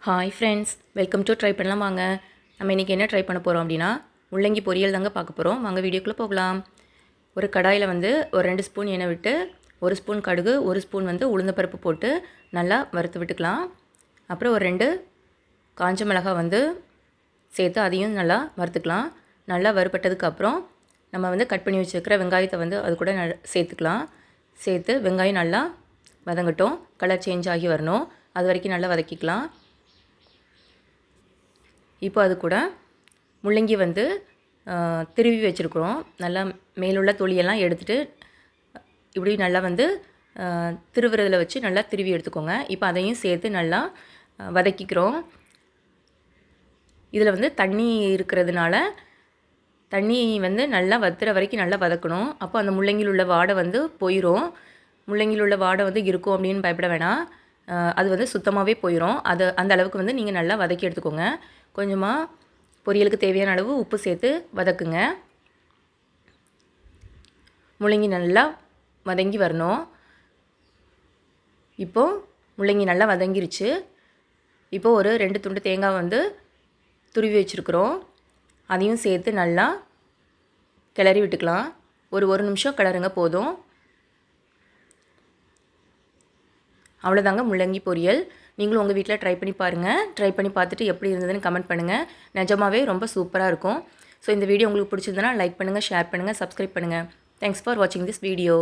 Hi friends, welcome to try பண்ணலாம் வாங்க. நம்ம இன்றைக்கி என்ன ட்ரை பண்ண போகிறோம் அப்படின்னா முள்ளங்கி பொரியல் தாங்க பார்க்க போகிறோம். வாங்க வீடியோக்குள்ளே போகலாம். ஒரு கடாயில் ஒரு 2 ஸ்பூன் எண்ணெய் விட்டு 1 ஸ்பூன் கடுகு 1 ஸ்பூன் உளுந்தப்பருப்பு போட்டு நல்லா வறுத்து விட்டுக்கலாம். அப்புறம் ஒரு 2 காஞ்ச மிளகாய் சேர்த்து அதையும் நல்லா வறுத்துக்கலாம். நல்லா வறுபட்டதுக்கு அப்புறம் நம்ம கட் பண்ணி வச்சுருக்கிற வெங்காயத்தை அது கூட சேர்த்துக்கலாம். சேர்த்து வெங்காயம் நல்லா வதங்கட்டும், கலர் சேஞ்ச் ஆகி வரணும், அது வரைக்கும் நல்லா வதக்கிக்கலாம். இப்போ அது கூட முள்ளங்கி திருவி வச்சுருக்குறோம். நல்லா மேலுள்ள தொலியெல்லாம் எடுத்துகிட்டு இப்படி நல்லா திருவுறதில் வச்சு நல்லா திருவி எடுத்துக்கோங்க. இப்போ அதையும் சேர்த்து நல்லா வதக்கிக்கிறோம். இதில் தண்ணி இருக்கிறதுனால தண்ணி நல்லா வத்துற வரைக்கும் நல்லா வதக்கணும். அப்போ அந்த முள்ளங்கியில் உள்ள வாடை போயிடும். முள்ளங்கியில் உள்ள வாடை இருக்கும் அப்படின்னு பயப்பட வேணாம். அது சுத்தமாகவே போயிடும். அந்த அளவுக்கு நீங்கள் நல்லா வதக்கி எடுத்துக்கோங்க. கொஞ்சமாக பொரியலுக்கு தேவையான அளவு உப்பு சேர்த்து வதக்குங்க. முள்ளங்கி நல்லா வதங்கி வரணும். இப்போது முள்ளங்கி நல்லா வதங்கிருச்சு. இப்போது ஒரு 2 துண்டு தேங்காய் துருவி வச்சுருக்குறோம். அதையும் சேர்த்து நல்லா கிளறி விட்டுக்கலாம். ஒரு நிமிஷம் கிளறுங்க போதும். அவ்வளோதாங்க முள்ளங்கி பொரியல். நீங்களும் உங்கள் வீட்டில் ட்ரை பண்ணி பாருங்கள். ட்ரை பண்ணி பார்த்துட்டு எப்படி இருந்ததுன்னு கமெண்ட் பண்ணுங்கள். நிஜமாவே ரொம்ப சூப்பராக இருக்கும். ஸோ இந்த வீடியோ உங்களுக்கு பிடிச்சிருந்தனா லைக் பண்ணுங்கள், ஷேர் பண்ணுங்கள், சப்ஸ்கிரைப் பண்ணுங்கள். தேங்க்ஸ் ஃபார் வாட்சிங் திஸ் வீடியோ.